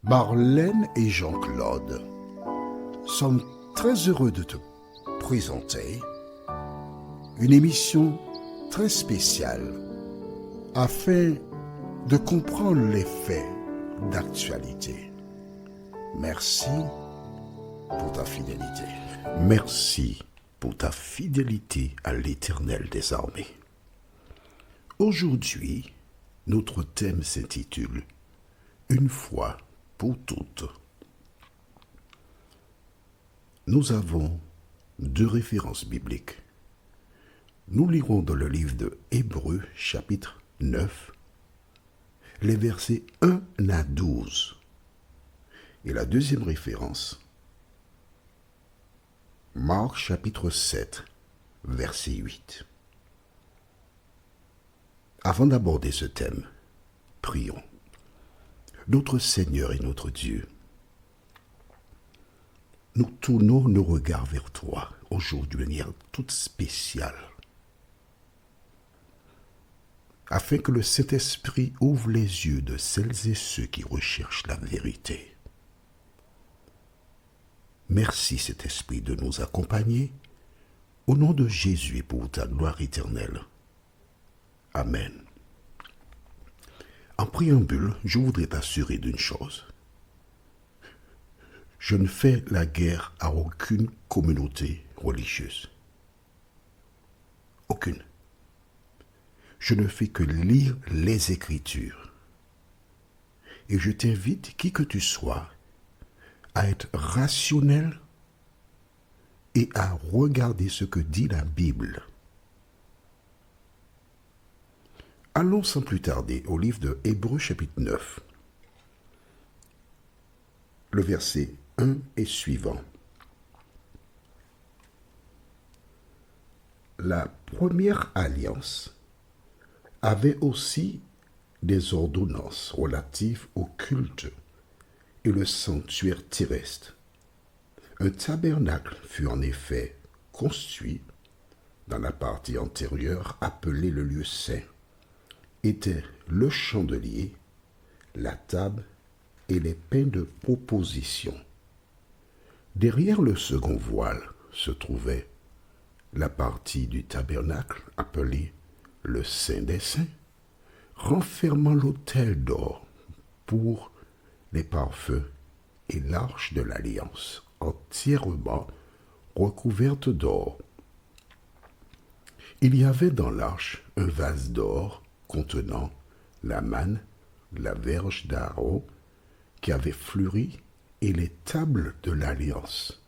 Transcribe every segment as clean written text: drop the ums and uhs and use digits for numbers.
Marlène et Jean-Claude sommes très heureux de te présenter une émission très spéciale afin de comprendre les faits d'actualité. Merci pour ta fidélité. Merci pour ta fidélité à l'Éternel des armées. Aujourd'hui, notre thème s'intitule « Une fois pour toutes ». Nous avons deux références bibliques. Nous lirons dans le livre de Hébreux, chapitre 9, les versets 1 à 12. Et la deuxième référence, Marc, chapitre 7, verset 8. Avant d'aborder ce thème, prions. Notre Seigneur et notre Dieu, nous tournons nos regards vers toi aujourd'hui de manière toute spéciale, afin que le Saint-Esprit ouvre les yeux de celles et ceux qui recherchent la vérité. Merci, Saint-Esprit, de nous accompagner, au nom de Jésus et pour ta gloire éternelle. Amen. En préambule, je voudrais t'assurer d'une chose. Je ne fais la guerre à aucune communauté religieuse. Aucune. Je ne fais que lire les Écritures. Et je t'invite, qui que tu sois, à être rationnel et à regarder ce que dit la Bible. Allons sans plus tarder au livre de Hébreux chapitre 9, le verset 1 et suivant. La première alliance avait aussi des ordonnances relatives au culte et le sanctuaire terrestre. Un tabernacle fut en effet construit dans la partie antérieure appelée le lieu saint. Étaient le chandelier, la table et les pains de proposition. Derrière le second voile se trouvait la partie du tabernacle appelée le Saint des Saints, renfermant l'autel d'or pour les parfums et l'arche de l'alliance, entièrement recouverte d'or. Il y avait dans l'arche un vase d'or contenant la manne, la verge d'Aaron qui avait fleuri et les tables de l'alliance.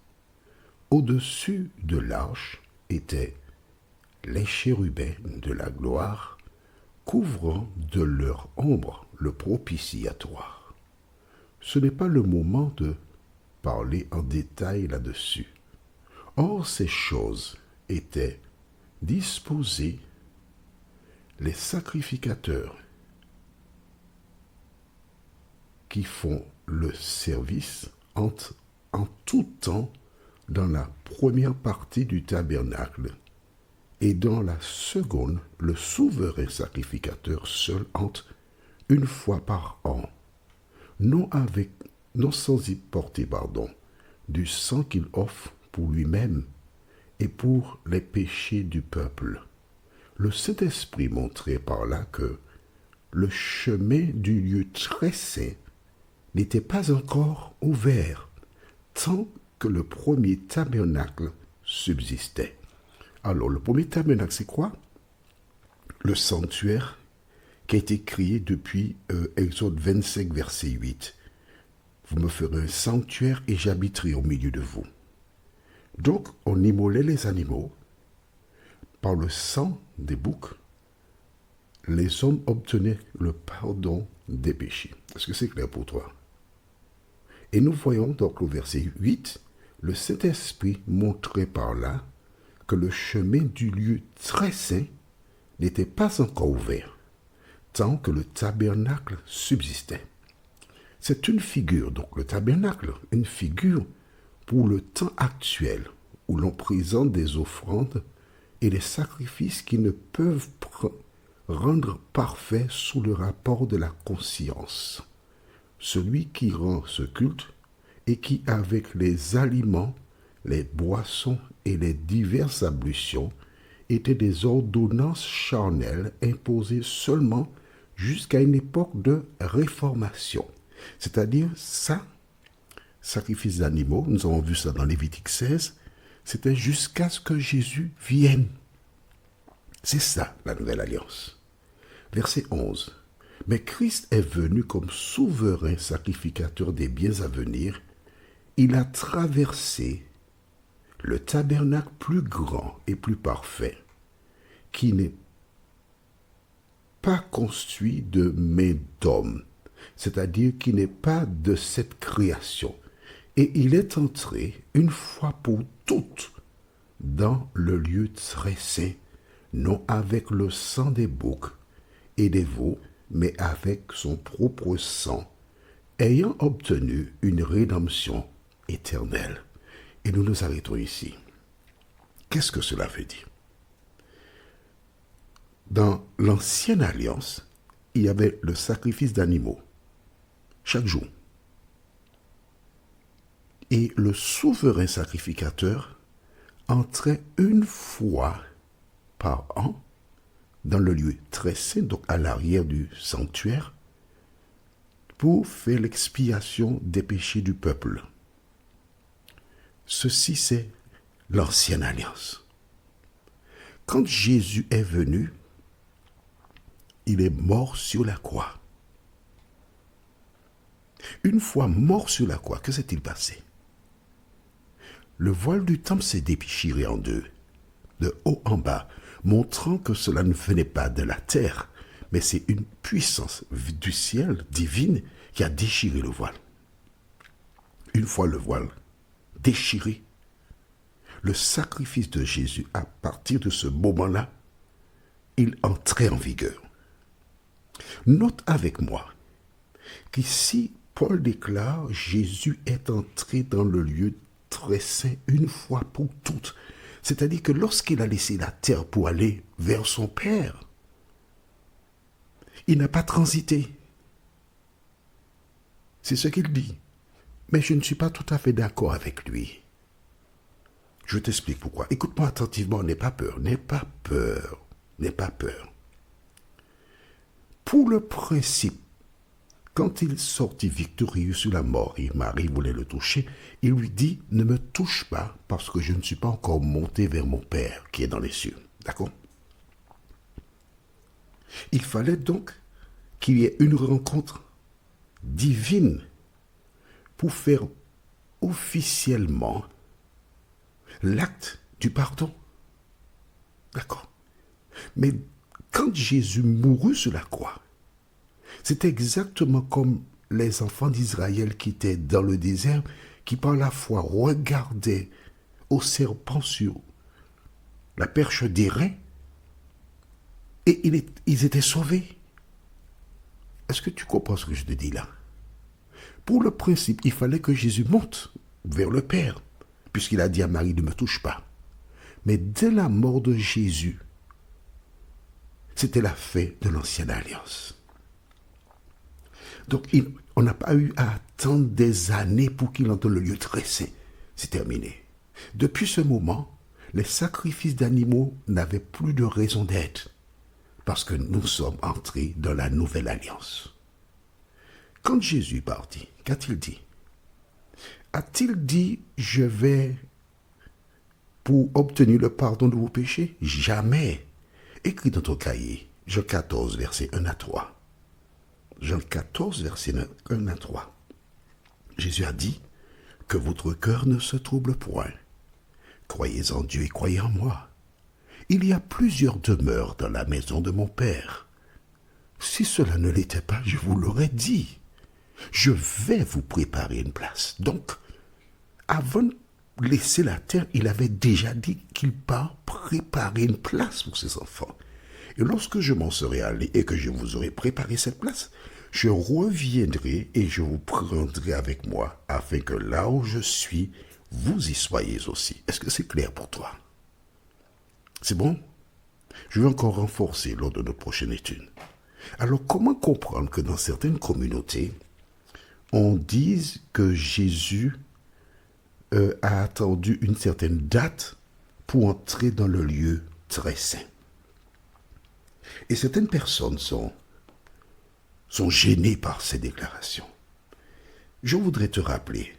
Au-dessus de l'arche étaient les chérubins de la gloire, couvrant de leur ombre le propitiatoire. Ce n'est pas le moment de parler en détail là-dessus. Or, ces choses étaient disposées. Les sacrificateurs qui font le service entrent en tout temps dans la première partie du tabernacle et dans la seconde, le souverain sacrificateur seul entre une fois par an, non sans y porter du sang qu'il offre pour lui-même et pour les péchés du peuple. Le Saint-Esprit montrait par là que le chemin du lieu très saint n'était pas encore ouvert tant que le premier tabernacle subsistait. Alors, le premier tabernacle, c'est quoi? Le sanctuaire qui a été créé depuis Exode 25, verset 8. Vous me ferez un sanctuaire et j'habiterai au milieu de vous. Donc, on immolait les animaux. Par le sang des boucs, les hommes obtenaient le pardon des péchés. Est-ce que c'est clair pour toi? Et nous voyons donc au verset 8, le Saint-Esprit montrait par là que le chemin du lieu très saint n'était pas encore ouvert, tant que le tabernacle subsistait. C'est une figure, donc le tabernacle, une figure pour le temps actuel, où l'on présente des offrandes et les sacrifices qui ne peuvent rendre parfait sous le rapport de la conscience. celui qui rend ce culte et qui, avec les aliments, les boissons et les diverses ablutions, étaient des ordonnances charnelles imposées seulement jusqu'à une époque de réformation. C'est-à-dire, ça, sacrifice d'animaux, nous avons vu ça dans Lévitique 16, c'était jusqu'à ce que Jésus vienne. C'est ça, la nouvelle alliance. Verset 11. Mais Christ est venu comme souverain sacrificateur des biens à venir. Il a traversé le tabernacle plus grand et plus parfait, qui n'est pas construit de main d'homme, c'est-à-dire qui n'est pas de cette création. Et il est entré une fois pour toutes dans le lieu très saint, non avec le sang des boucs et des veaux, mais avec son propre sang, ayant obtenu une rédemption éternelle. Et nous nous arrêtons ici. Qu'est-ce que cela veut dire? Dans l'ancienne alliance, il y avait le sacrifice d'animaux, chaque jour. Et le souverain sacrificateur entrait une fois par an dans le lieu très saint, donc à l'arrière du sanctuaire, pour faire l'expiation des péchés du peuple. Ceci, c'est l'ancienne alliance. Quand Jésus est venu, il est mort sur la croix. Une fois mort sur la croix, que s'est-il passé? Le voile du temple s'est déchiré en deux, de haut en bas, montrant que cela ne venait pas de la terre, mais c'est une puissance du ciel divine qui a déchiré le voile. Une fois le voile déchiré, le sacrifice de Jésus, à partir de ce moment-là, il entrait en vigueur. Note avec moi qu'ici, Paul déclare, Jésus est entré dans le lieu très saint une fois pour toutes. C'est-à-dire que lorsqu'il a laissé la terre pour aller vers son Père, il n'a pas transité. C'est ce qu'il dit. Mais je ne suis pas tout à fait d'accord avec lui. Je t'explique pourquoi. Écoute-moi attentivement, n'aie pas peur, n'aie pas peur, n'aie pas peur. Pour le principe, quand il sortit victorieux sur la mort et Marie voulait le toucher, il lui dit « Ne me touche pas parce que je ne suis pas encore monté vers mon Père qui est dans les cieux. » D'accord? Il fallait donc qu'il y ait une rencontre divine pour faire officiellement l'acte du pardon. D'accord? Mais quand Jésus mourut sur la croix, c'est exactement comme les enfants d'Israël qui étaient dans le désert, qui par la foi regardaient au serpent sur la perche d'airain, et ils étaient sauvés. Est-ce que tu comprends ce que je te dis là? Pour le principe, il fallait que Jésus monte vers le Père, puisqu'il a dit à Marie, ne me touche pas. Mais dès la mort de Jésus, c'était la fin de l'ancienne alliance. Donc, on n'a pas eu à attendre des années pour qu'il entre le lieu très saint. C'est terminé. Depuis ce moment, les sacrifices d'animaux n'avaient plus de raison d'être, parce que nous sommes entrés dans la nouvelle alliance. Quand Jésus partit, qu'a-t-il dit? A-t-il dit, je vais pour obtenir le pardon de vos péchés? Jamais. Écris dans ton cahier, Jean 14, versets 1 à 3. Jean 14, versets 1 à 3. Jésus a dit, que votre cœur ne se trouble point. Croyez en Dieu et croyez en moi. Il y a plusieurs demeures dans la maison de mon Père. Si cela ne l'était pas, je vous l'aurais dit. Je vais vous préparer une place. Donc, avant de laisser la terre, il avait déjà dit qu'il part préparer une place pour ses enfants. Et lorsque je m'en serai allé et que je vous aurai préparé cette place, je reviendrai et je vous prendrai avec moi, afin que là où je suis, vous y soyez aussi. Est-ce que c'est clair pour toi? C'est bon? Je vais encore renforcer lors de notre prochaine étude. Alors, comment comprendre que dans certaines communautés, on dise que Jésus a attendu une certaine date pour entrer dans le lieu très saint. Et certaines personnes sont gênées par ces déclarations. Je voudrais te rappeler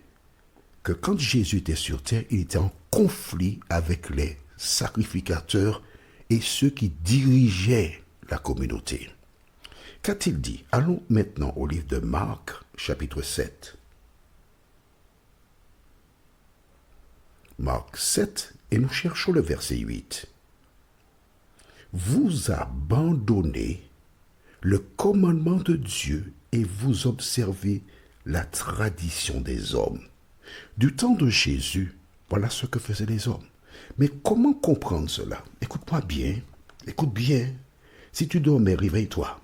que quand Jésus était sur terre, il était en conflit avec les sacrificateurs et ceux qui dirigeaient la communauté. Qu'a-t-il dit? Allons maintenant au livre de Marc, chapitre 7. Marc 7, et nous cherchons le verset 8. Vous abandonnez le commandement de Dieu et vous observez la tradition des hommes. Du temps de Jésus, voilà ce que faisaient les hommes. Mais comment comprendre cela? Écoute-moi bien, écoute bien. Si tu dormais, réveille-toi.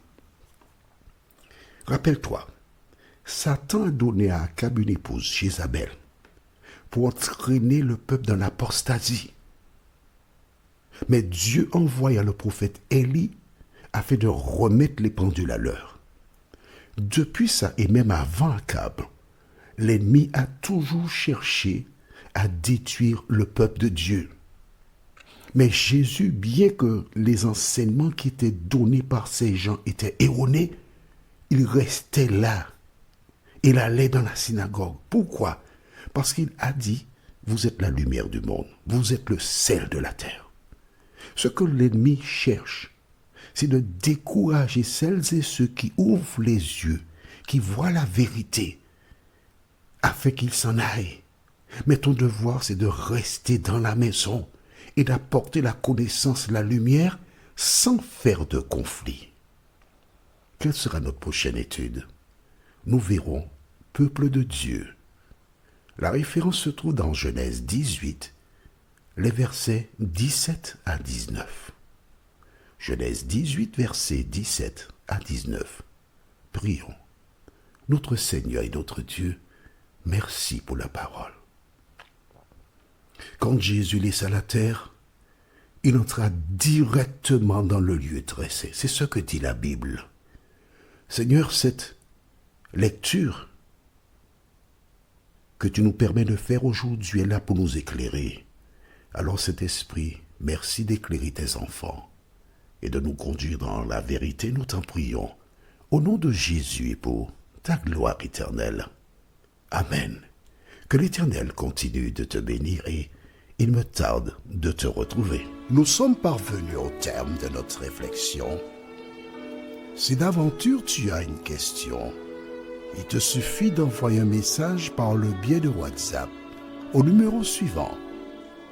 Rappelle-toi, Satan a donné à Akab une épouse, Jézabel, pour entraîner le peuple dans l'apostasie. Mais Dieu envoya le prophète Élie afin de remettre les pendules à l'heure. Depuis ça, et même avant Akab, l'ennemi a toujours cherché à détruire le peuple de Dieu. Mais Jésus, bien que les enseignements qui étaient donnés par ces gens étaient erronés, il restait là. Il allait dans la synagogue. Pourquoi? Parce qu'il a dit, vous êtes la lumière du monde, vous êtes le sel de la terre. Ce que l'ennemi cherche, c'est de décourager celles et ceux qui ouvrent les yeux, qui voient la vérité, afin qu'ils s'en aillent. Mais ton devoir, c'est de rester dans la maison et d'apporter la connaissance, la lumière, sans faire de conflit. Quelle sera notre prochaine étude? Nous verrons peuple de Dieu. La référence se trouve dans Genèse 18, les versets 17 à 19. Genèse 18, versets 17 à 19. Prions. Notre Seigneur et notre Dieu, merci pour la parole. Quand Jésus laissa la terre, il entra directement dans le lieu très saint. C'est ce que dit la Bible. Seigneur, cette lecture que tu nous permets de faire aujourd'hui est là pour nous éclairer. Alors cet esprit, merci d'éclairer tes enfants et de nous conduire dans la vérité, nous t'en prions. Au nom de Jésus et pour ta gloire éternelle. Amen. Que l'Éternel continue de te bénir et il me tarde de te retrouver. Nous sommes parvenus au terme de notre réflexion. Si d'aventure tu as une question, il te suffit d'envoyer un message par le biais de WhatsApp au numéro suivant,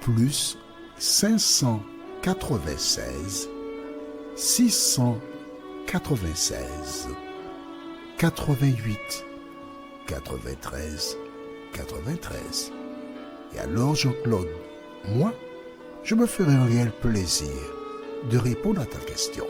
plus 596 696 88 93 93. Et alors Jean-Claude, moi, je me ferai un réel plaisir de répondre à ta question.